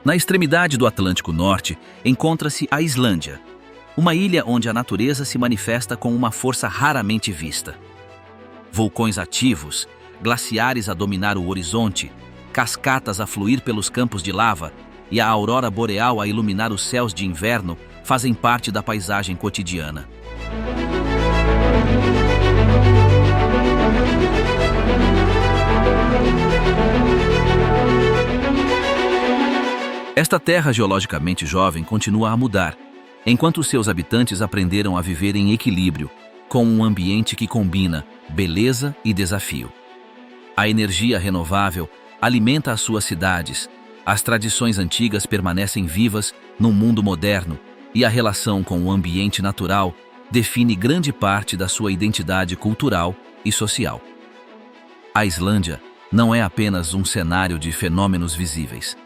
Na extremidade do Atlântico Norte encontra-se a Islândia, uma ilha onde a natureza se manifesta com uma força raramente vista. Vulcões ativos, glaciares a dominar o horizonte, cascatas a fluir pelos campos de lava e a aurora boreal a iluminar os céus de inverno fazem parte da paisagem cotidiana. Esta terra geologicamente jovem continua a mudar, enquanto seus habitantes aprenderam a viver em equilíbrio, com um ambiente que combina beleza e desafio. A energia renovável alimenta as suas cidades, as tradições antigas permanecem vivas num mundo moderno e a relação com o ambiente natural define grande parte da sua identidade cultural e social. A Islândia não é apenas um cenário de fenômenos visíveis.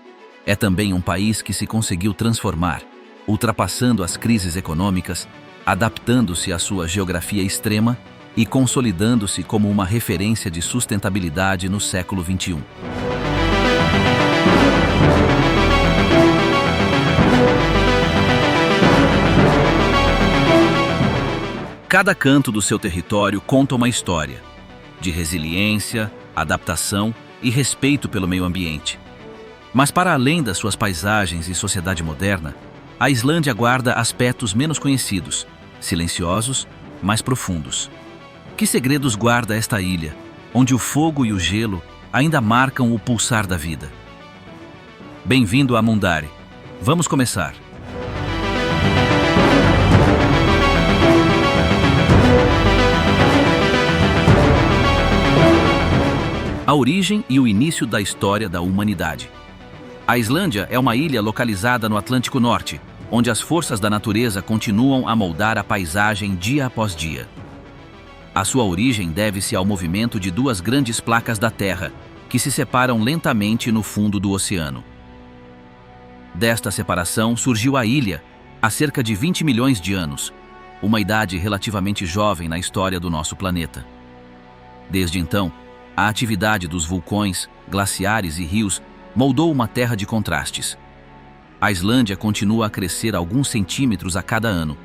É também um país que se conseguiu transformar, ultrapassando as crises econômicas, adaptando-se à sua geografia extrema e consolidando-se como uma referência de sustentabilidade no século XXI. Cada canto do seu território conta uma história de resiliência, adaptação e respeito pelo meio ambiente. Mas para além das suas paisagens e sociedade moderna, a Islândia guarda aspectos menos conhecidos, silenciosos, mas profundos. Que segredos guarda esta ilha, onde o fogo e o gelo ainda marcam o pulsar da vida? Bem-vindo a Mundari. Vamos começar. A origem e o início da história da humanidade. A Islândia é uma ilha localizada no Atlântico Norte, onde as forças da natureza continuam a moldar a paisagem dia após dia. A sua origem deve-se ao movimento de duas grandes placas da Terra, que se separam lentamente no fundo do oceano. Desta separação surgiu a ilha, há cerca de 20 milhões de anos, uma idade relativamente jovem na história do nosso planeta. Desde então, a atividade dos vulcões, glaciares e rios moldou uma terra de contrastes. A Islândia continua a crescer alguns centímetros a cada ano,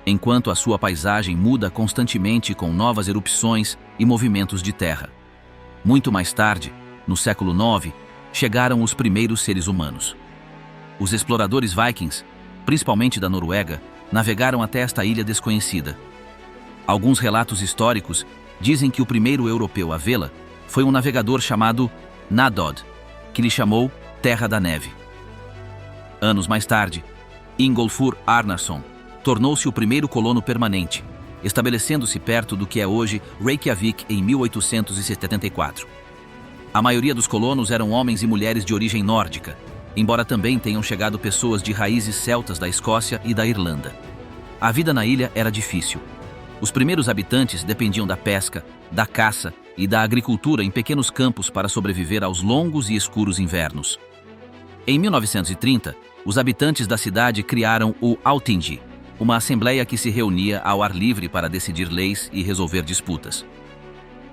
enquanto a sua paisagem muda constantemente com novas erupções e movimentos de terra. Muito mais tarde, no século IX, chegaram os primeiros seres humanos. Os exploradores vikings, principalmente da Noruega, navegaram até esta ilha desconhecida. Alguns relatos históricos dizem que o primeiro europeu a vê-la foi um navegador chamado Nadod, que lhe chamou Terra da Neve. Anos mais tarde, Ingólfur Arnarson tornou-se o primeiro colono permanente, estabelecendo-se perto do que é hoje Reykjavik em 1874. A maioria dos colonos eram homens e mulheres de origem nórdica, embora também tenham chegado pessoas de raízes celtas da Escócia e da Irlanda. A vida na ilha era difícil. Os primeiros habitantes dependiam da pesca, da caça e da agricultura em pequenos campos para sobreviver aos longos e escuros invernos. Em 1930, os habitantes da cidade criaram o Alþingi, uma assembleia que se reunia ao ar livre para decidir leis e resolver disputas.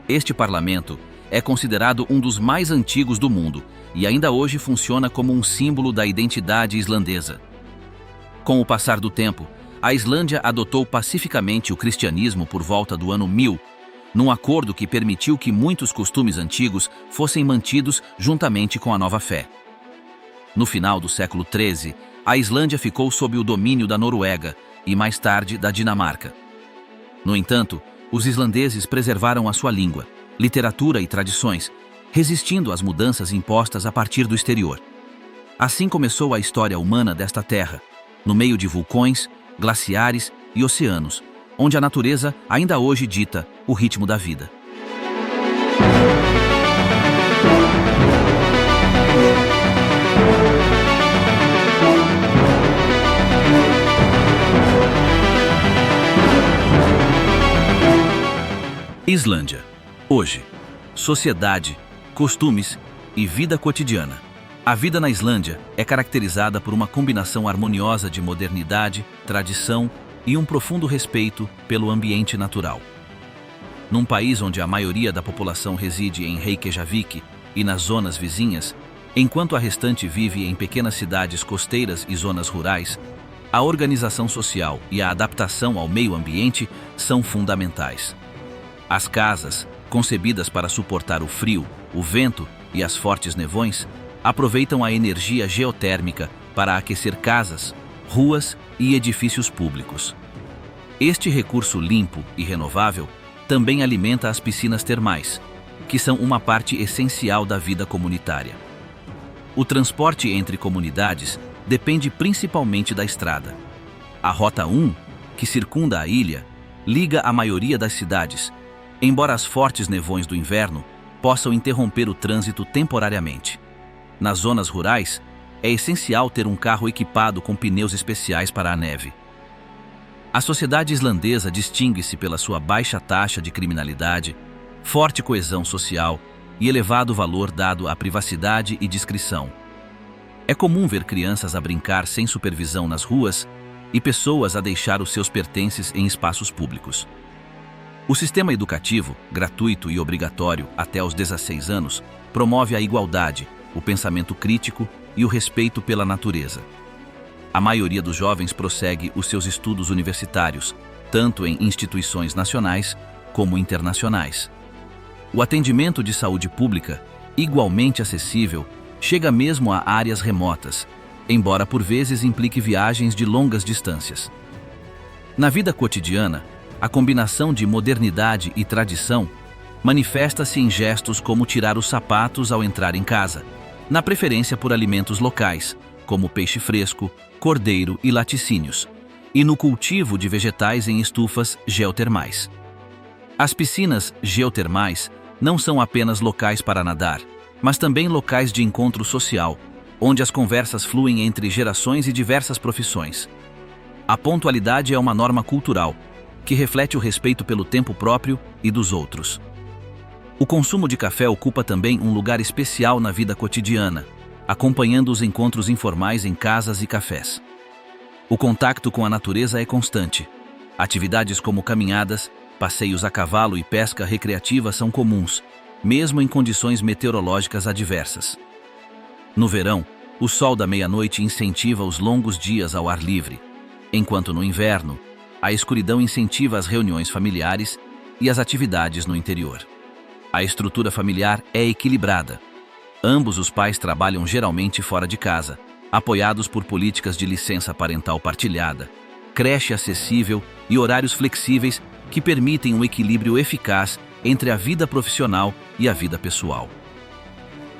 Este parlamento é considerado um dos mais antigos do mundo e ainda hoje funciona como um símbolo da identidade islandesa. Com o passar do tempo, a Islândia adotou pacificamente o cristianismo por volta do ano 1000, num acordo que permitiu que muitos costumes antigos fossem mantidos juntamente com a nova fé. No final do século XIII, a Islândia ficou sob o domínio da Noruega e, mais tarde, da Dinamarca. No entanto, os islandeses preservaram a sua língua, literatura e tradições, resistindo às mudanças impostas a partir do exterior. Assim começou a história humana desta terra, no meio de vulcões, glaciares e oceanos, onde a natureza ainda hoje dita o ritmo da vida. Islândia. Hoje. Sociedade, costumes e vida cotidiana. A vida na Islândia é caracterizada por uma combinação harmoniosa de modernidade, tradição e um profundo respeito pelo ambiente natural. Num país onde a maioria da população reside em Reykjavik e nas zonas vizinhas, enquanto a restante vive em pequenas cidades costeiras e zonas rurais, a organização social e a adaptação ao meio ambiente são fundamentais. As casas, concebidas para suportar o frio, o vento e as fortes nevões, aproveitam a energia geotérmica para aquecer casas, ruas e edifícios públicos. Este recurso limpo e renovável também alimenta as piscinas termais, que são uma parte essencial da vida comunitária. O transporte entre comunidades depende principalmente da estrada. A Rota 1, que circunda a ilha, liga a maioria das cidades, embora as fortes nevões do inverno possam interromper o trânsito temporariamente. Nas zonas rurais, é essencial ter um carro equipado com pneus especiais para a neve. A sociedade islandesa distingue-se pela sua baixa taxa de criminalidade, forte coesão social e elevado valor dado à privacidade e discrição. É comum ver crianças a brincar sem supervisão nas ruas e pessoas a deixar os seus pertences em espaços públicos. O sistema educativo, gratuito e obrigatório até os 16 anos, promove a igualdade, o pensamento crítico e o respeito pela natureza. A maioria dos jovens prossegue os seus estudos universitários, tanto em instituições nacionais como internacionais. O atendimento de saúde pública, igualmente acessível, chega mesmo a áreas remotas, embora por vezes implique viagens de longas distâncias. Na vida cotidiana, a combinação de modernidade e tradição manifesta-se em gestos como tirar os sapatos ao entrar em casa, na preferência por alimentos locais, como peixe fresco, cordeiro e laticínios, e no cultivo de vegetais em estufas geotermais. As piscinas geotermais não são apenas locais para nadar, mas também locais de encontro social, onde as conversas fluem entre gerações e diversas profissões. A pontualidade é uma norma cultural, que reflete o respeito pelo tempo próprio e dos outros. O consumo de café ocupa também um lugar especial na vida cotidiana, acompanhando os encontros informais em casas e cafés. O contato com a natureza é constante. Atividades como caminhadas, passeios a cavalo e pesca recreativa são comuns, mesmo em condições meteorológicas adversas. No verão, o sol da meia-noite incentiva os longos dias ao ar livre, enquanto no inverno, a escuridão incentiva as reuniões familiares e as atividades no interior. A estrutura familiar é equilibrada. Ambos os pais trabalham geralmente fora de casa, apoiados por políticas de licença parental partilhada, creche acessível e horários flexíveis que permitem um equilíbrio eficaz entre a vida profissional e a vida pessoal.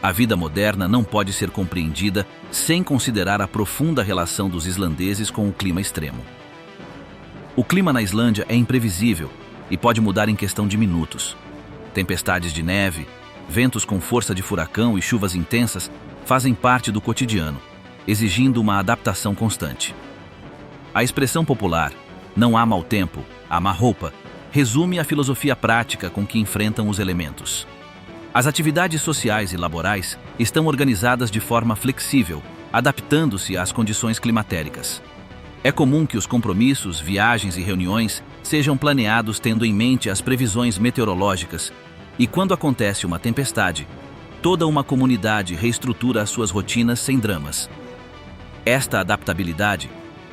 A vida moderna não pode ser compreendida sem considerar a profunda relação dos islandeses com o clima extremo. O clima na Islândia é imprevisível e pode mudar em questão de minutos. Tempestades de neve, ventos com força de furacão e chuvas intensas fazem parte do cotidiano, exigindo uma adaptação constante. A expressão popular, "não há mau tempo, há má roupa", resume a filosofia prática com que enfrentam os elementos. As atividades sociais e laborais estão organizadas de forma flexível, adaptando-se às condições climatéricas. É comum que os compromissos, viagens e reuniões sejam planeados tendo em mente as previsões meteorológicas, e quando acontece uma tempestade, toda uma comunidade reestrutura as suas rotinas sem dramas. Esta adaptabilidade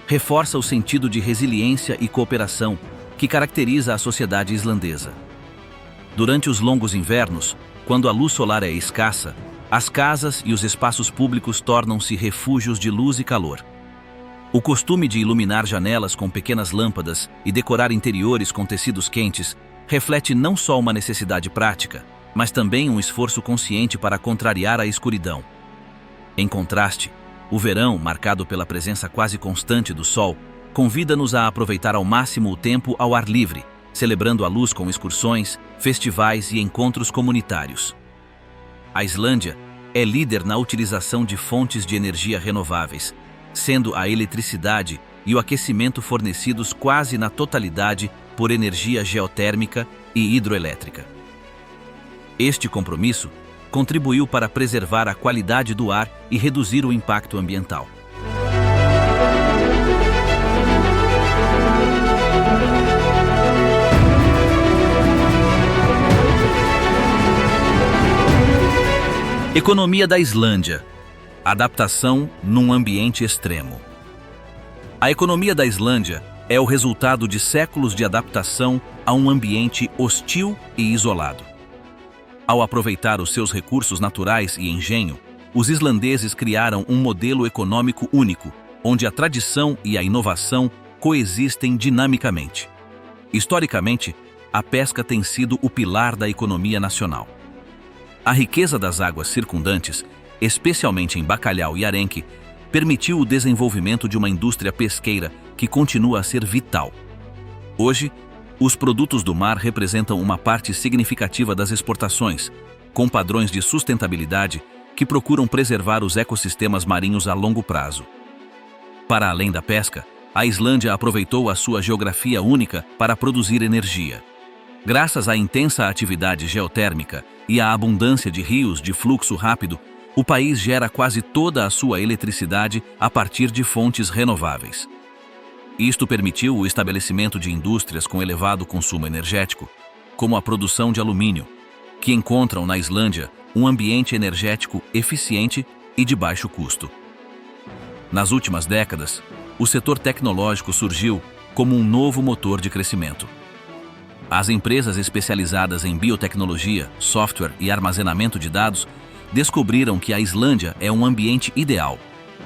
reforça o sentido de resiliência e cooperação que caracteriza a sociedade islandesa. Durante os longos invernos, quando a luz solar é escassa, as casas e os espaços públicos tornam-se refúgios de luz e calor. O costume de iluminar janelas com pequenas lâmpadas e decorar interiores com tecidos quentes reflete não só uma necessidade prática, mas também um esforço consciente para contrariar a escuridão. Em contraste, o verão, marcado pela presença quase constante do sol, convida-nos a aproveitar ao máximo o tempo ao ar livre, celebrando a luz com excursões, festivais e encontros comunitários. A Islândia é líder na utilização de fontes de energia renováveis, sendo a eletricidade e o aquecimento fornecidos quase na totalidade por energia geotérmica e hidroelétrica. Este compromisso contribuiu para preservar a qualidade do ar e reduzir o impacto ambiental. Economia da Islândia. Adaptação num ambiente extremo. A economia da Islândia é o resultado de séculos de adaptação a um ambiente hostil e isolado. Ao aproveitar os seus recursos naturais e engenho, os islandeses criaram um modelo econômico único, onde a tradição e a inovação coexistem dinamicamente. Historicamente, a pesca tem sido o pilar da economia nacional. A riqueza das águas circundantes, especialmente em bacalhau e arenque, permitiu o desenvolvimento de uma indústria pesqueira que continua a ser vital. Hoje, os produtos do mar representam uma parte significativa das exportações, com padrões de sustentabilidade que procuram preservar os ecossistemas marinhos a longo prazo. Para além da pesca, a Islândia aproveitou a sua geografia única para produzir energia. Graças à intensa atividade geotérmica e à abundância de rios de fluxo rápido, o país gera quase toda a sua eletricidade a partir de fontes renováveis. Isto permitiu o estabelecimento de indústrias com elevado consumo energético, como a produção de alumínio, que encontram na Islândia um ambiente energético eficiente e de baixo custo. Nas últimas décadas, o setor tecnológico surgiu como um novo motor de crescimento. As empresas especializadas em biotecnologia, software e armazenamento de dados descobriram que a Islândia é um ambiente ideal,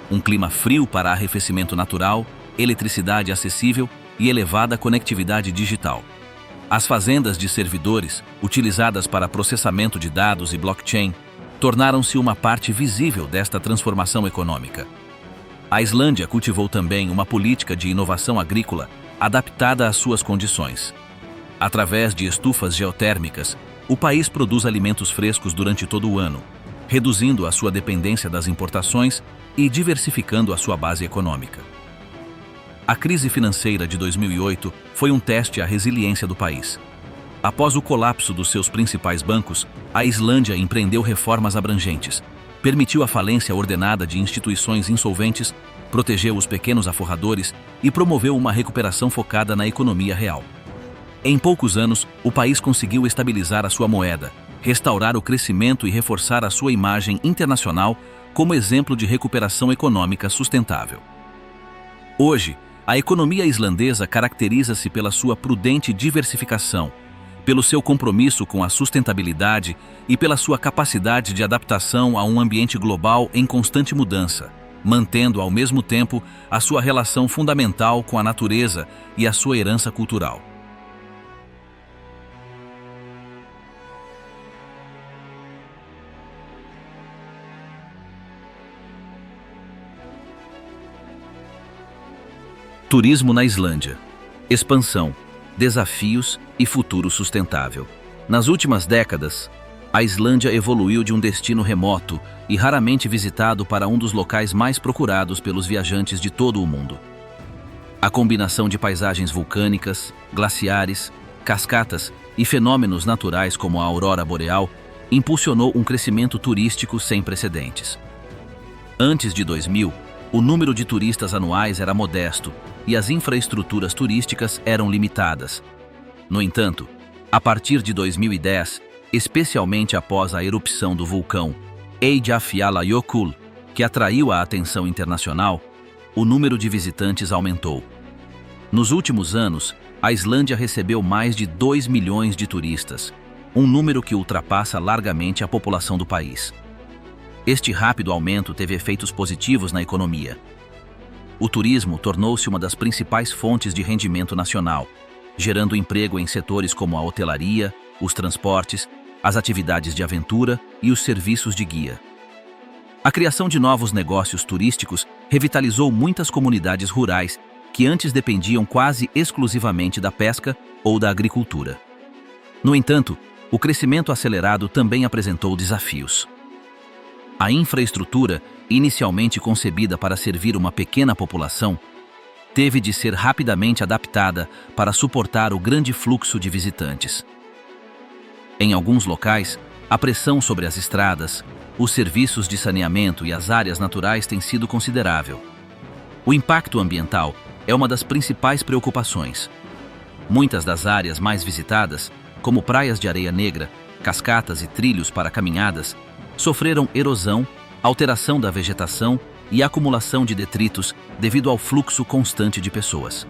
um clima frio para arrefecimento natural, eletricidade acessível e elevada conectividade digital. As fazendas de servidores, utilizadas para processamento de dados e blockchain, tornaram-se uma parte visível desta transformação econômica. A Islândia cultivou também uma política de inovação agrícola adaptada às suas condições. Através de estufas geotérmicas, o país produz alimentos frescos durante todo o ano, reduzindo a sua dependência das importações e diversificando a sua base econômica. A crise financeira de 2008 foi um teste à resiliência do país. Após o colapso dos seus principais bancos, a Islândia empreendeu reformas abrangentes, permitiu a falência ordenada de instituições insolventes, protegeu os pequenos aforradores e promoveu uma recuperação focada na economia real. Em poucos anos, o país conseguiu estabilizar a sua moeda, restaurar o crescimento e reforçar a sua imagem internacional como exemplo de recuperação econômica sustentável. Hoje, a economia islandesa caracteriza-se pela sua prudente diversificação, pelo seu compromisso com a sustentabilidade e pela sua capacidade de adaptação a um ambiente global em constante mudança, mantendo ao mesmo tempo a sua relação fundamental com a natureza e a sua herança cultural. Turismo na Islândia. Expansão, desafios e futuro sustentável. Nas últimas décadas, a Islândia evoluiu de um destino remoto e raramente visitado para um dos locais mais procurados pelos viajantes de todo o mundo. A combinação de paisagens vulcânicas, glaciares, cascatas e fenômenos naturais como a aurora boreal impulsionou um crescimento turístico sem precedentes. Antes de 2000, o número de turistas anuais era modesto e as infraestruturas turísticas eram limitadas. No entanto, a partir de 2010, especialmente após a erupção do vulcão Eyjafjallajökull, que atraiu a atenção internacional, o número de visitantes aumentou. Nos últimos anos, a Islândia recebeu mais de 2 milhões de turistas, um número que ultrapassa largamente a população do país. Este rápido aumento teve efeitos positivos na economia. O turismo tornou-se uma das principais fontes de rendimento nacional, gerando emprego em setores como a hotelaria, os transportes, as atividades de aventura e os serviços de guia. A criação de novos negócios turísticos revitalizou muitas comunidades rurais que antes dependiam quase exclusivamente da pesca ou da agricultura. No entanto, o crescimento acelerado também apresentou desafios. A infraestrutura, inicialmente concebida para servir uma pequena população, teve de ser rapidamente adaptada para suportar o grande fluxo de visitantes. Em alguns locais, a pressão sobre as estradas, os serviços de saneamento e as áreas naturais tem sido considerável. O impacto ambiental é uma das principais preocupações. Muitas das áreas mais visitadas, como praias de areia negra, cascatas e trilhos para caminhadas, sofreram erosão, alteração da vegetação e acumulação de detritos devido ao fluxo constante de pessoas.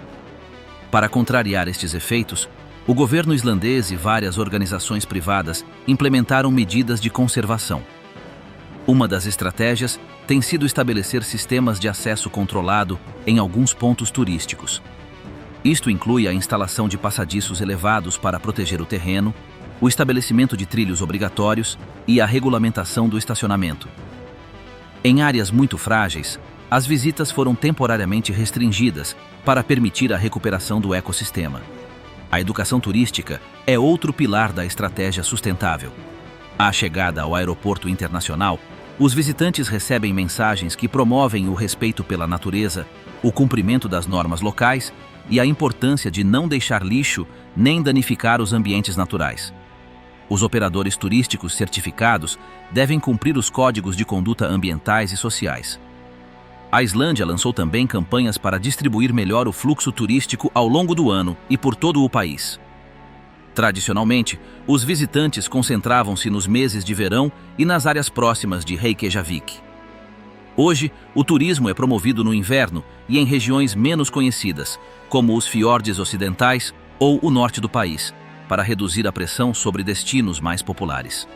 Para contrariar estes efeitos, o governo islandês e várias organizações privadas implementaram medidas de conservação. Uma das estratégias tem sido estabelecer sistemas de acesso controlado em alguns pontos turísticos. Isto inclui a instalação de passadiços elevados para proteger o terreno, o estabelecimento de trilhos obrigatórios e a regulamentação do estacionamento. Em áreas muito frágeis, as visitas foram temporariamente restringidas para permitir a recuperação do ecossistema. A educação turística é outro pilar da estratégia sustentável. À chegada ao aeroporto internacional, os visitantes recebem mensagens que promovem o respeito pela natureza, o cumprimento das normas locais e a importância de não deixar lixo nem danificar os ambientes naturais. Os operadores turísticos certificados devem cumprir os códigos de conduta ambientais e sociais. A Islândia lançou também campanhas para distribuir melhor o fluxo turístico ao longo do ano e por todo o país. Tradicionalmente, os visitantes concentravam-se nos meses de verão e nas áreas próximas de Reykjavik. Hoje, o turismo é promovido no inverno e em regiões menos conhecidas, como os fiordes ocidentais ou o norte do país, para reduzir a pressão sobre destinos mais populares.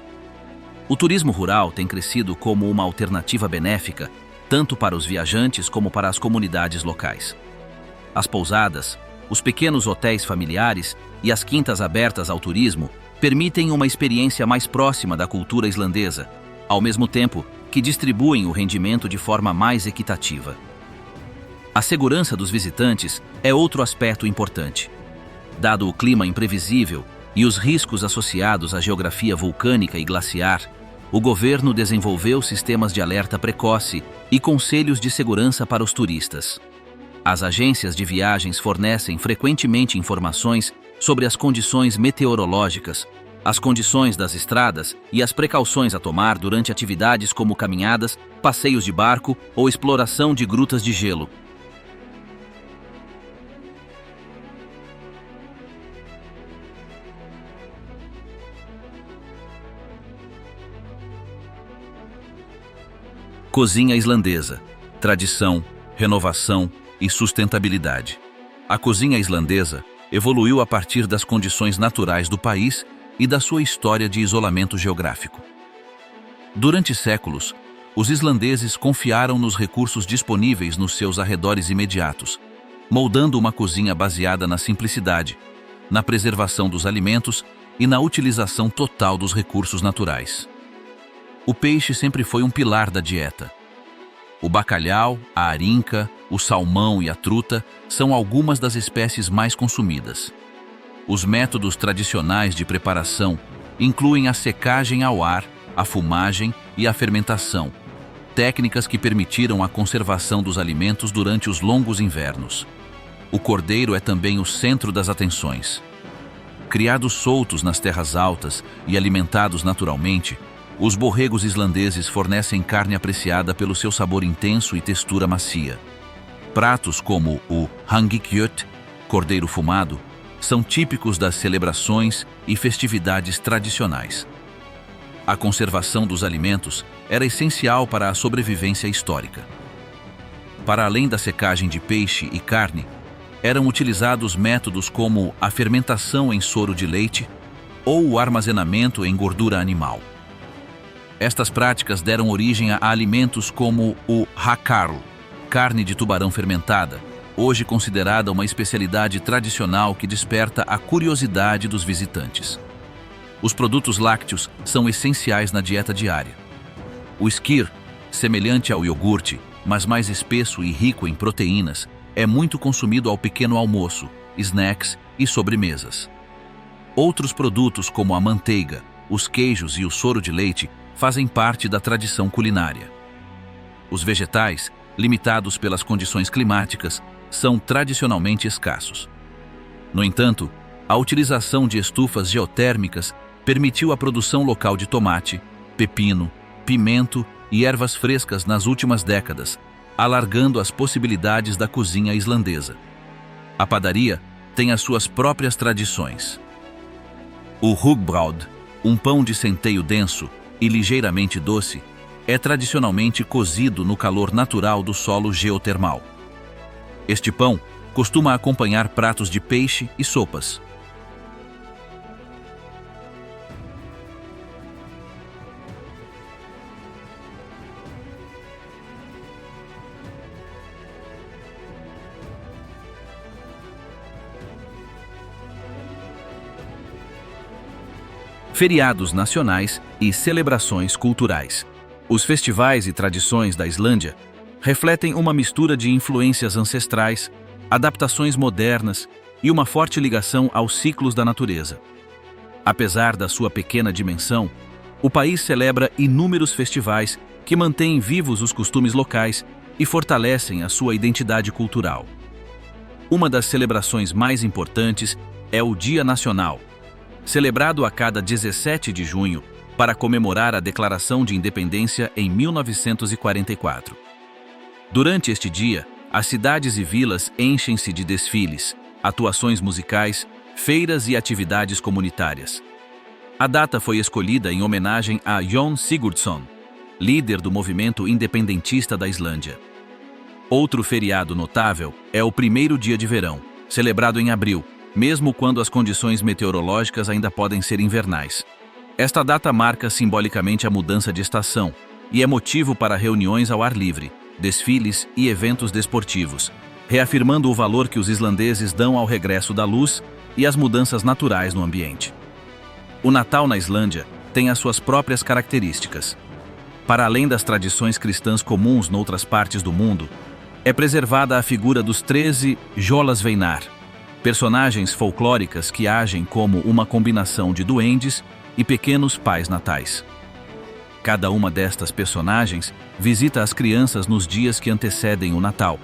O turismo rural tem crescido como uma alternativa benéfica, tanto para os viajantes como para as comunidades locais. As pousadas, os pequenos hotéis familiares e as quintas abertas ao turismo permitem uma experiência mais próxima da cultura islandesa, ao mesmo tempo que distribuem o rendimento de forma mais equitativa. A segurança dos visitantes é outro aspecto importante. Dado o clima imprevisível e os riscos associados à geografia vulcânica e glaciar, o governo desenvolveu sistemas de alerta precoce e conselhos de segurança para os turistas. As agências de viagens fornecem frequentemente informações sobre as condições meteorológicas, as condições das estradas e as precauções a tomar durante atividades como caminhadas, passeios de barco ou exploração de grutas de gelo. Cozinha islandesa: tradição, renovação e sustentabilidade. A cozinha islandesa evoluiu a partir das condições naturais do país e da sua história de isolamento geográfico. Durante séculos, os islandeses confiaram nos recursos disponíveis nos seus arredores imediatos, moldando uma cozinha baseada na simplicidade, na preservação dos alimentos e na utilização total dos recursos naturais. O peixe sempre foi um pilar da dieta. O bacalhau, a arinca, o salmão e a truta são algumas das espécies mais consumidas. Os métodos tradicionais de preparação incluem a secagem ao ar, a fumagem e a fermentação, técnicas que permitiram a conservação dos alimentos durante os longos invernos. O cordeiro é também o centro das atenções. Criados soltos nas terras altas e alimentados naturalmente, os borregos islandeses fornecem carne apreciada pelo seu sabor intenso e textura macia. Pratos como o hangikjöt, cordeiro fumado, são típicos das celebrações e festividades tradicionais. A conservação dos alimentos era essencial para a sobrevivência histórica. Para além da secagem de peixe e carne, eram utilizados métodos como a fermentação em soro de leite ou o armazenamento em gordura animal. Estas práticas deram origem a alimentos como o hakarl, carne de tubarão fermentada, hoje considerada uma especialidade tradicional que desperta a curiosidade dos visitantes. Os produtos lácteos são essenciais na dieta diária. O skyr, semelhante ao iogurte, mas mais espesso e rico em proteínas, é muito consumido ao pequeno almoço, snacks e sobremesas. Outros produtos como a manteiga, os queijos e o soro de leite fazem parte da tradição culinária. Os vegetais, limitados pelas condições climáticas, são tradicionalmente escassos. No entanto, a utilização de estufas geotérmicas permitiu a produção local de tomate, pepino, pimento e ervas frescas nas últimas décadas, alargando as possibilidades da cozinha islandesa. A padaria tem as suas próprias tradições. O hugbrod, um pão de centeio denso, e ligeiramente doce, é tradicionalmente cozido no calor natural do solo geotermal. Este pão costuma acompanhar pratos de peixe e sopas. Feriados nacionais e celebrações culturais. Os festivais e tradições da Islândia refletem uma mistura de influências ancestrais, adaptações modernas e uma forte ligação aos ciclos da natureza. Apesar da sua pequena dimensão, o país celebra inúmeros festivais que mantêm vivos os costumes locais e fortalecem a sua identidade cultural. Uma das celebrações mais importantes é o Dia Nacional, celebrado a cada 17 de junho para comemorar a Declaração de Independência em 1944. Durante este dia, as cidades e vilas enchem-se de desfiles, atuações musicais, feiras e atividades comunitárias. A data foi escolhida em homenagem a Jón Sigurdsson, líder do movimento independentista da Islândia. Outro feriado notável é o primeiro dia de verão, celebrado em abril, mesmo quando as condições meteorológicas ainda podem ser invernais. Esta data marca simbolicamente a mudança de estação e é motivo para reuniões ao ar livre, desfiles e eventos desportivos, reafirmando o valor que os islandeses dão ao regresso da luz e às mudanças naturais no ambiente. O Natal na Islândia tem as suas próprias características. Para além das tradições cristãs comuns noutras partes do mundo, é preservada a figura dos 13 Jólasveinar, personagens folclóricas que agem como uma combinação de duendes e pequenos pais natais. Cada uma destas personagens visita as crianças nos dias que antecedem o Natal,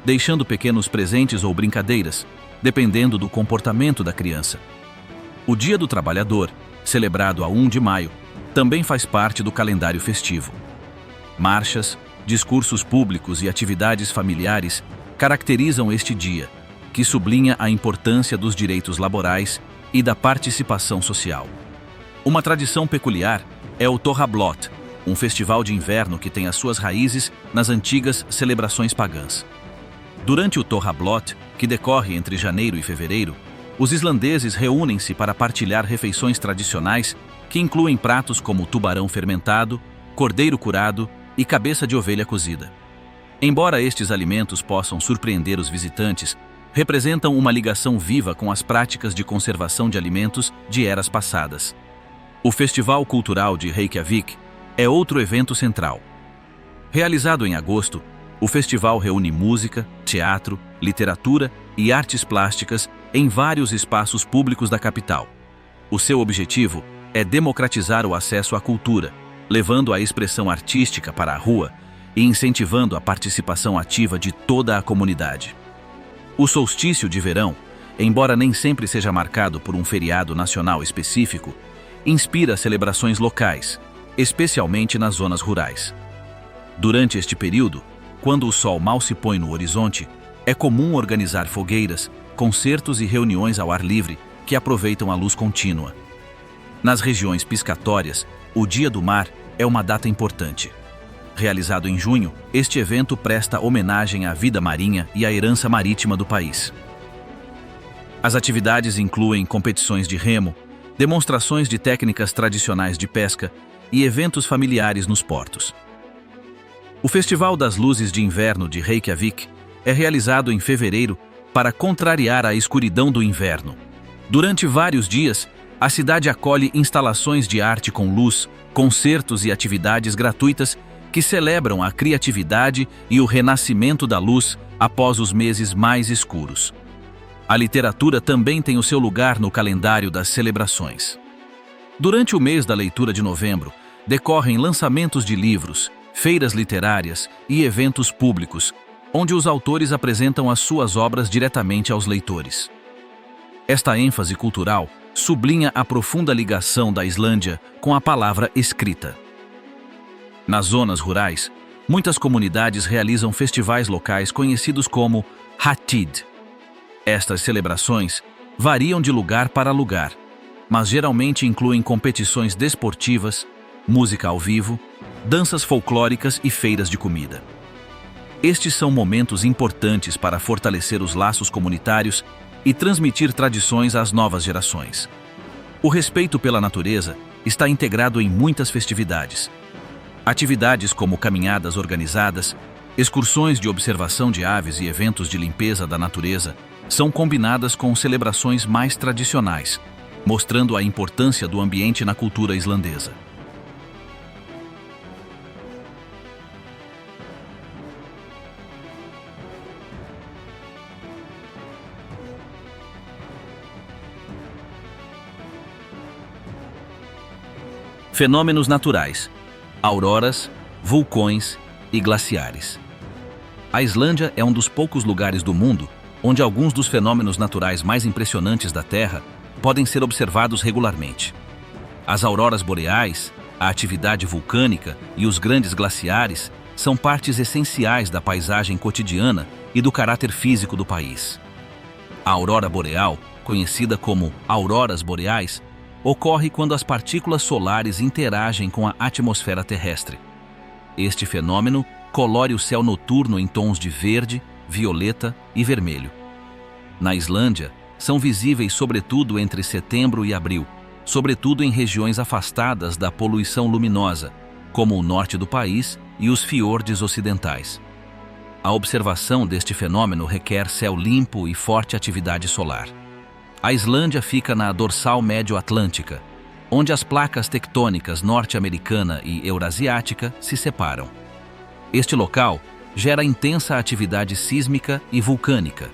deixando pequenos presentes ou brincadeiras, dependendo do comportamento da criança. O Dia do Trabalhador, celebrado a 1 de maio, também faz parte do calendário festivo. Marchas, discursos públicos e atividades familiares caracterizam este dia, que sublinha a importância dos direitos laborais e da participação social. Uma tradição peculiar é o Thorrablot, um festival de inverno que tem as suas raízes nas antigas celebrações pagãs. Durante o Thorrablot, que decorre entre janeiro e fevereiro, os islandeses reúnem-se para partilhar refeições tradicionais que incluem pratos como tubarão fermentado, cordeiro curado e cabeça de ovelha cozida. Embora estes alimentos possam surpreender os visitantes, representam uma ligação viva com as práticas de conservação de alimentos de eras passadas. O Festival Cultural de Reykjavik é outro evento central. Realizado em agosto, o festival reúne música, teatro, literatura e artes plásticas em vários espaços públicos da capital. O seu objetivo é democratizar o acesso à cultura, levando a expressão artística para a rua e incentivando a participação ativa de toda a comunidade. O solstício de verão, embora nem sempre seja marcado por um feriado nacional específico, inspira celebrações locais, especialmente nas zonas rurais. Durante este período, quando o sol mal se põe no horizonte, é comum organizar fogueiras, concertos e reuniões ao ar livre que aproveitam a luz contínua. Nas regiões piscatórias, o Dia do Mar é uma data importante. Realizado em junho, este evento presta homenagem à vida marinha e à herança marítima do país. As atividades incluem competições de remo, demonstrações de técnicas tradicionais de pesca e eventos familiares nos portos. O Festival das Luzes de Inverno de Reykjavik é realizado em fevereiro para contrariar a escuridão do inverno. Durante vários dias, a cidade acolhe instalações de arte com luz, concertos e atividades gratuitas que celebram a criatividade e o renascimento da luz após os meses mais escuros. A literatura também tem o seu lugar no calendário das celebrações. Durante o mês da leitura de novembro, decorrem lançamentos de livros, feiras literárias e eventos públicos, onde os autores apresentam as suas obras diretamente aos leitores. Esta ênfase cultural sublinha a profunda ligação da Islândia com a palavra escrita. Nas zonas rurais, muitas comunidades realizam festivais locais conhecidos como Hátíð. Estas celebrações variam de lugar para lugar, mas geralmente incluem competições desportivas, música ao vivo, danças folclóricas e feiras de comida. Estes são momentos importantes para fortalecer os laços comunitários e transmitir tradições às novas gerações. O respeito pela natureza está integrado em muitas festividades. Atividades como caminhadas organizadas, excursões de observação de aves e eventos de limpeza da natureza são combinadas com celebrações mais tradicionais, mostrando a importância do ambiente na cultura islandesa. Fenômenos naturais: auroras, vulcões e glaciares. A Islândia é um dos poucos lugares do mundo onde alguns dos fenômenos naturais mais impressionantes da Terra podem ser observados regularmente. As auroras boreais, a atividade vulcânica e os grandes glaciares são partes essenciais da paisagem cotidiana e do caráter físico do país. A aurora boreal, conhecida como auroras boreais, ocorre quando as partículas solares interagem com a atmosfera terrestre. Este fenômeno colore o céu noturno em tons de verde, violeta e vermelho. Na Islândia, são visíveis sobretudo entre setembro e abril, sobretudo em regiões afastadas da poluição luminosa, como o norte do país e os fiordes ocidentais. A observação deste fenômeno requer céu limpo e forte atividade solar. A Islândia fica na dorsal médio-atlântica, onde as placas tectônicas norte-americana e eurasiática se separam. Este local gera intensa atividade sísmica e vulcânica.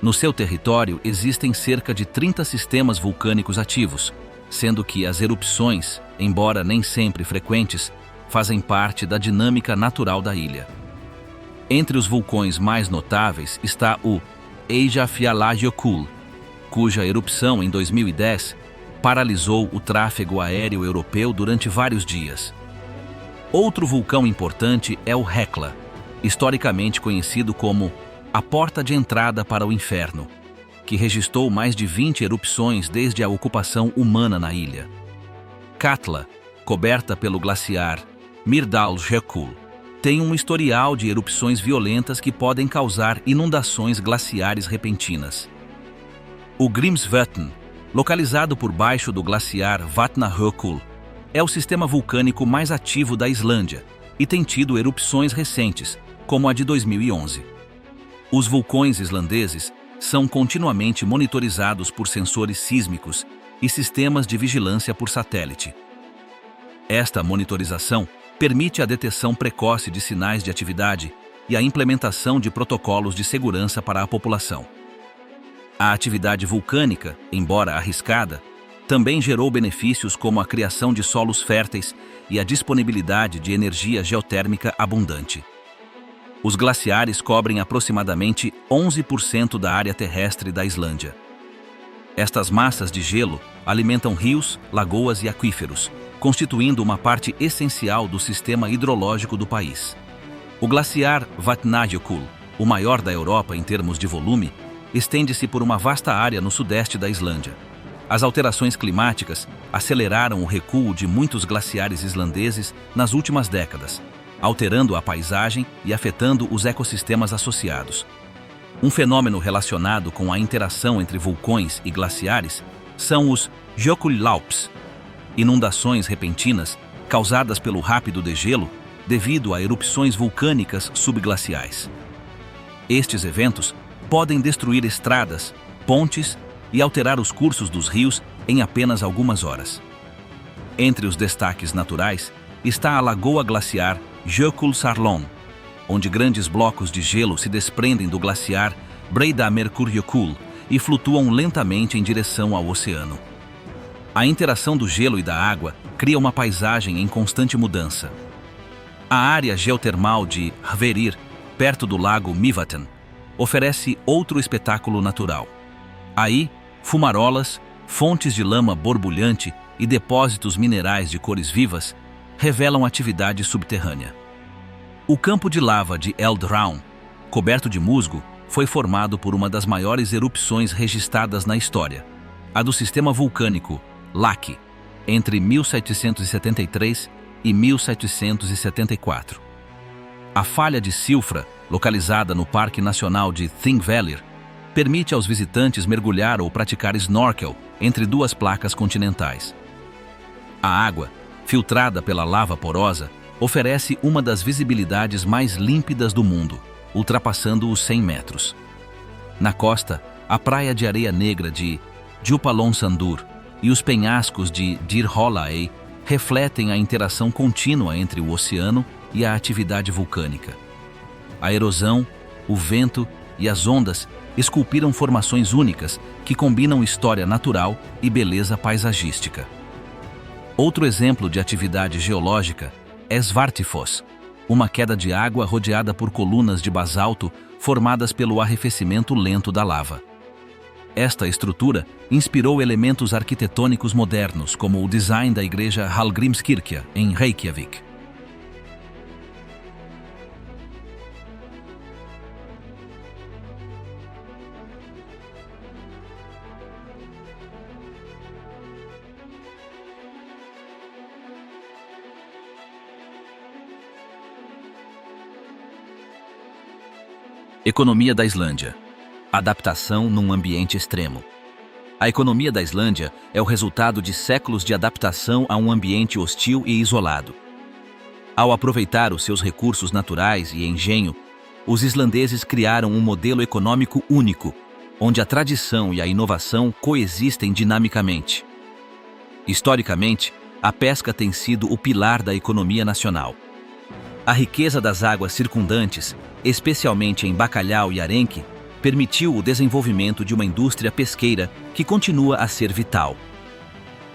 No seu território existem cerca de 30 sistemas vulcânicos ativos, sendo que as erupções, embora nem sempre frequentes, fazem parte da dinâmica natural da ilha. Entre os vulcões mais notáveis está o Eyjafjallajökull, cuja erupção em 2010 paralisou o tráfego aéreo europeu durante vários dias. Outro vulcão importante é o Hekla, historicamente conhecido como a porta de entrada para o inferno, que registrou mais de 20 erupções desde a ocupação humana na ilha. Katla, coberta pelo glaciar Mýrdalsjökull, tem um historial de erupções violentas que podem causar inundações glaciares repentinas. O Grímsvötn, localizado por baixo do glaciar Vatnajökull, é o sistema vulcânico mais ativo da Islândia e tem tido erupções recentes, como a de 2011. Os vulcões islandeses são continuamente monitorizados por sensores sísmicos e sistemas de vigilância por satélite. Esta monitorização permite a detecção precoce de sinais de atividade e a implementação de protocolos de segurança para a população. A atividade vulcânica, embora arriscada, também gerou benefícios como a criação de solos férteis e a disponibilidade de energia geotérmica abundante. Os glaciares cobrem aproximadamente 11% da área terrestre da Islândia. Estas massas de gelo alimentam rios, lagoas e aquíferos, constituindo uma parte essencial do sistema hidrológico do país. O glaciar Vatnajökull, o maior da Europa em termos de volume, estende-se por uma vasta área no sudeste da Islândia. As alterações climáticas aceleraram o recuo de muitos glaciares islandeses nas últimas décadas, alterando a paisagem e afetando os ecossistemas associados. Um fenômeno relacionado com a interação entre vulcões e glaciares são os Jökullaups, inundações repentinas causadas pelo rápido degelo devido a erupções vulcânicas subglaciais. Estes eventos podem destruir estradas, pontes e alterar os cursos dos rios em apenas algumas horas. Entre os destaques naturais está a lagoa glaciar Jökulsárlón, onde grandes blocos de gelo se desprendem do glaciar Breiðamerkurjökull e flutuam lentamente em direção ao oceano. A interação do gelo e da água cria uma paisagem em constante mudança. A área geotermal de Hverir, perto do lago Mývatn, oferece outro espetáculo natural. Aí, fumarolas, fontes de lama borbulhante e depósitos minerais de cores vivas revelam atividade subterrânea. O campo de lava de Eldraun, coberto de musgo, foi formado por uma das maiores erupções registradas na história, a do sistema vulcânico Laki, entre 1773 e 1774. A falha de Silfra, localizada no Parque Nacional de Thingvellir, permite aos visitantes mergulhar ou praticar snorkel entre duas placas continentais. A água, filtrada pela lava porosa, oferece uma das visibilidades mais límpidas do mundo, ultrapassando os 100 metros. Na costa, a praia de areia negra de Djupalon Sandur e os penhascos de Dirholaey refletem a interação contínua entre o oceano e a atividade vulcânica. A erosão, o vento e as ondas esculpiram formações únicas que combinam história natural e beleza paisagística. Outro exemplo de atividade geológica é Svartifoss, uma queda de água rodeada por colunas de basalto formadas pelo arrefecimento lento da lava. Esta estrutura inspirou elementos arquitetônicos modernos, como o design da igreja Hallgrímskirkja, em Reykjavik. Economia da Islândia. Adaptação num ambiente extremo. A economia da Islândia é o resultado de séculos de adaptação a um ambiente hostil e isolado. Ao aproveitar os seus recursos naturais e engenho, os islandeses criaram um modelo econômico único, onde a tradição e a inovação coexistem dinamicamente. Historicamente, a pesca tem sido o pilar da economia nacional. A riqueza das águas circundantes, especialmente em bacalhau e arenque, permitiu o desenvolvimento de uma indústria pesqueira que continua a ser vital.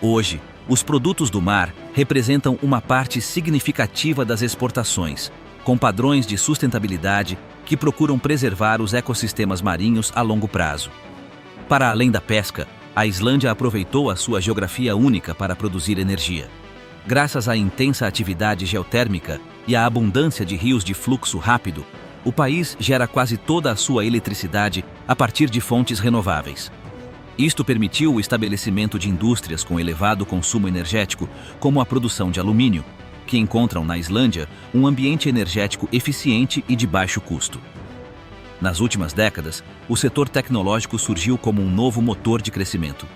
Hoje, os produtos do mar representam uma parte significativa das exportações, com padrões de sustentabilidade que procuram preservar os ecossistemas marinhos a longo prazo. Para além da pesca, a Islândia aproveitou a sua geografia única para produzir energia. Graças à intensa atividade geotérmica e à abundância de rios de fluxo rápido, o país gera quase toda a sua eletricidade a partir de fontes renováveis. Isto permitiu o estabelecimento de indústrias com elevado consumo energético, como a produção de alumínio, que encontram na Islândia um ambiente energético eficiente e de baixo custo. Nas últimas décadas, o setor tecnológico surgiu como um novo motor de crescimento.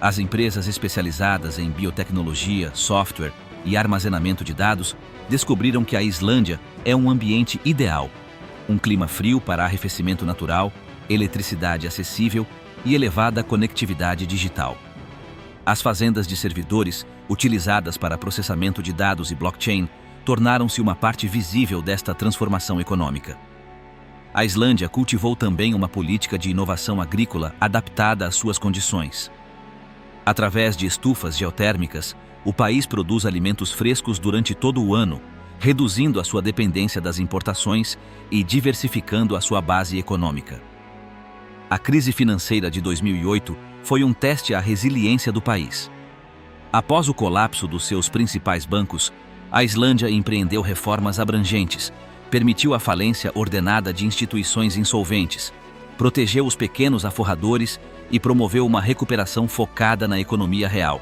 As empresas especializadas em biotecnologia, software e armazenamento de dados descobriram que a Islândia é um ambiente ideal, um clima frio para arrefecimento natural, eletricidade acessível e elevada conectividade digital. As fazendas de servidores, utilizadas para processamento de dados e blockchain, tornaram-se uma parte visível desta transformação econômica. A Islândia cultivou também uma política de inovação agrícola adaptada às suas condições. Através de estufas geotérmicas, o país produz alimentos frescos durante todo o ano, reduzindo a sua dependência das importações e diversificando a sua base econômica. A crise financeira de 2008 foi um teste à resiliência do país. Após o colapso dos seus principais bancos, a Islândia empreendeu reformas abrangentes, permitiu a falência ordenada de instituições insolventes, protegeu os pequenos aforradores e promoveu uma recuperação focada na economia real.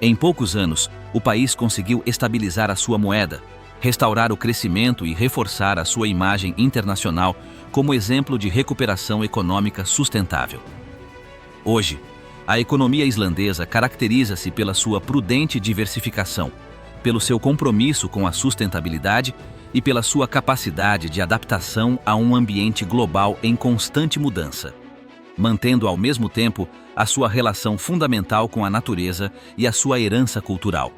Em poucos anos, o país conseguiu estabilizar a sua moeda, restaurar o crescimento e reforçar a sua imagem internacional como exemplo de recuperação econômica sustentável. Hoje, a economia islandesa caracteriza-se pela sua prudente diversificação, pelo seu compromisso com a sustentabilidade e pela sua capacidade de adaptação a um ambiente global em constante mudança, mantendo ao mesmo tempo a sua relação fundamental com a natureza e a sua herança cultural.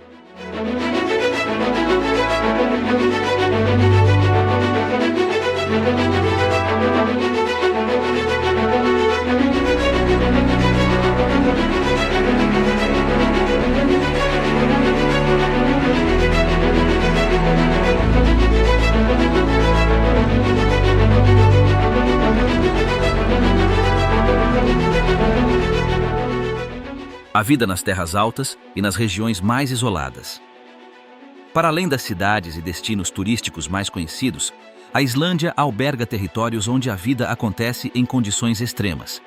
A vida nas terras altas e nas regiões mais isoladas. Para além das cidades e destinos turísticos mais conhecidos, a Islândia alberga territórios onde a vida acontece em condições extremas.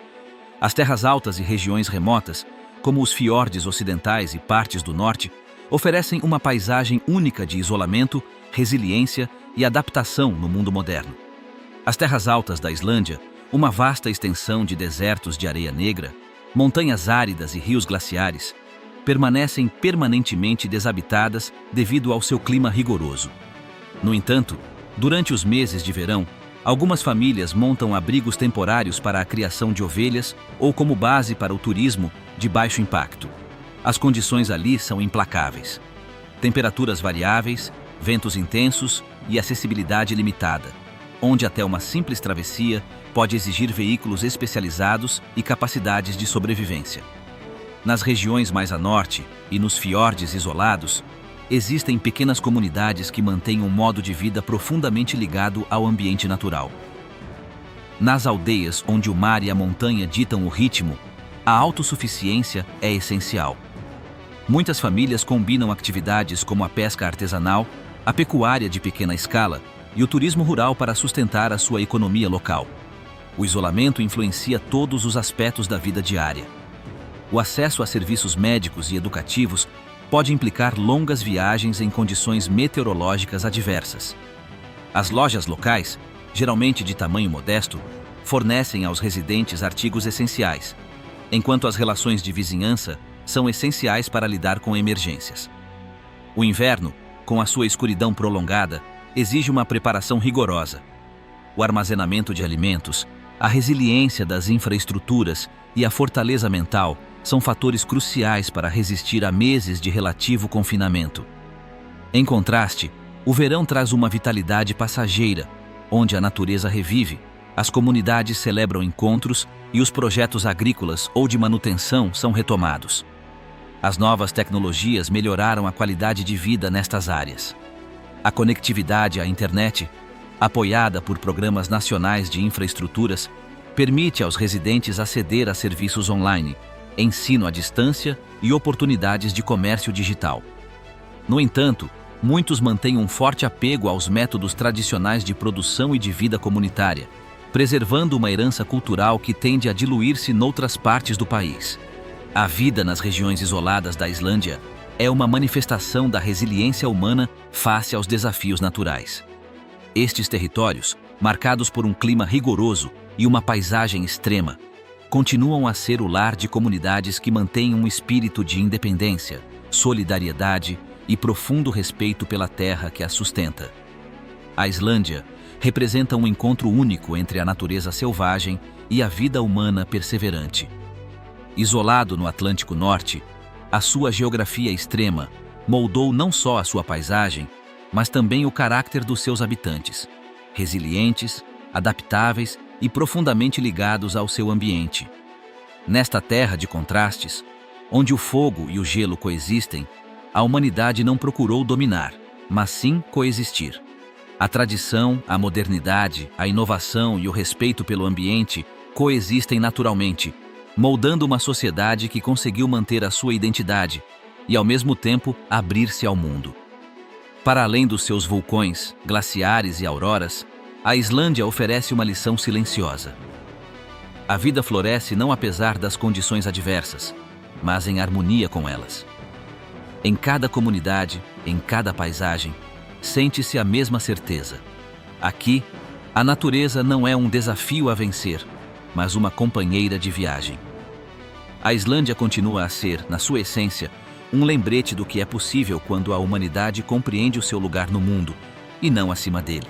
As terras altas e regiões remotas, como os fiordes ocidentais e partes do norte, oferecem uma paisagem única de isolamento, resiliência e adaptação no mundo moderno. As terras altas da Islândia, uma vasta extensão de desertos de areia negra, montanhas áridas e rios glaciares, permanecem permanentemente desabitadas devido ao seu clima rigoroso. No entanto, durante os meses de verão, algumas famílias montam abrigos temporários para a criação de ovelhas ou como base para o turismo de baixo impacto. As condições ali são implacáveis. Temperaturas variáveis, ventos intensos e acessibilidade limitada, onde até uma simples travessia pode exigir veículos especializados e capacidades de sobrevivência. Nas regiões mais a norte e nos fiordes isolados, existem pequenas comunidades que mantêm um modo de vida profundamente ligado ao ambiente natural. Nas aldeias onde o mar e a montanha ditam o ritmo, a autossuficiência é essencial. Muitas famílias combinam atividades como a pesca artesanal, a pecuária de pequena escala e o turismo rural para sustentar a sua economia local. O isolamento influencia todos os aspectos da vida diária. O acesso a serviços médicos e educativos pode implicar longas viagens em condições meteorológicas adversas. As lojas locais, geralmente de tamanho modesto, fornecem aos residentes artigos essenciais, enquanto as relações de vizinhança são essenciais para lidar com emergências. O inverno, com a sua escuridão prolongada, exige uma preparação rigorosa. O armazenamento de alimentos, a resiliência das infraestruturas e a fortaleza mental são fatores cruciais para resistir a meses de relativo confinamento. Em contraste, o verão traz uma vitalidade passageira, onde a natureza revive, as comunidades celebram encontros e os projetos agrícolas ou de manutenção são retomados. As novas tecnologias melhoraram a qualidade de vida nestas áreas. A conectividade à internet, apoiada por programas nacionais de infraestruturas, permite aos residentes aceder a serviços online, ensino à distância e oportunidades de comércio digital. No entanto, muitos mantêm um forte apego aos métodos tradicionais de produção e de vida comunitária, preservando uma herança cultural que tende a diluir-se noutras partes do país. A vida nas regiões isoladas da Islândia é uma manifestação da resiliência humana face aos desafios naturais. Estes territórios, marcados por um clima rigoroso e uma paisagem extrema, continuam a ser o lar de comunidades que mantêm um espírito de independência, solidariedade e profundo respeito pela terra que as sustenta. A Islândia representa um encontro único entre a natureza selvagem e a vida humana perseverante. Isolado no Atlântico Norte, a sua geografia extrema moldou não só a sua paisagem, mas também o caráter dos seus habitantes, resilientes, adaptáveis e profundamente ligados ao seu ambiente. Nesta terra de contrastes, onde o fogo e o gelo coexistem, a humanidade não procurou dominar, mas sim coexistir. A tradição, a modernidade, a inovação e o respeito pelo ambiente coexistem naturalmente, moldando uma sociedade que conseguiu manter a sua identidade e, ao mesmo tempo, abrir-se ao mundo. Para além dos seus vulcões, glaciares e auroras, a Islândia oferece uma lição silenciosa. A vida floresce não apesar das condições adversas, mas em harmonia com elas. Em cada comunidade, em cada paisagem, sente-se a mesma certeza. Aqui, a natureza não é um desafio a vencer, mas uma companheira de viagem. A Islândia continua a ser, na sua essência, um lembrete do que é possível quando a humanidade compreende o seu lugar no mundo, e não acima dele.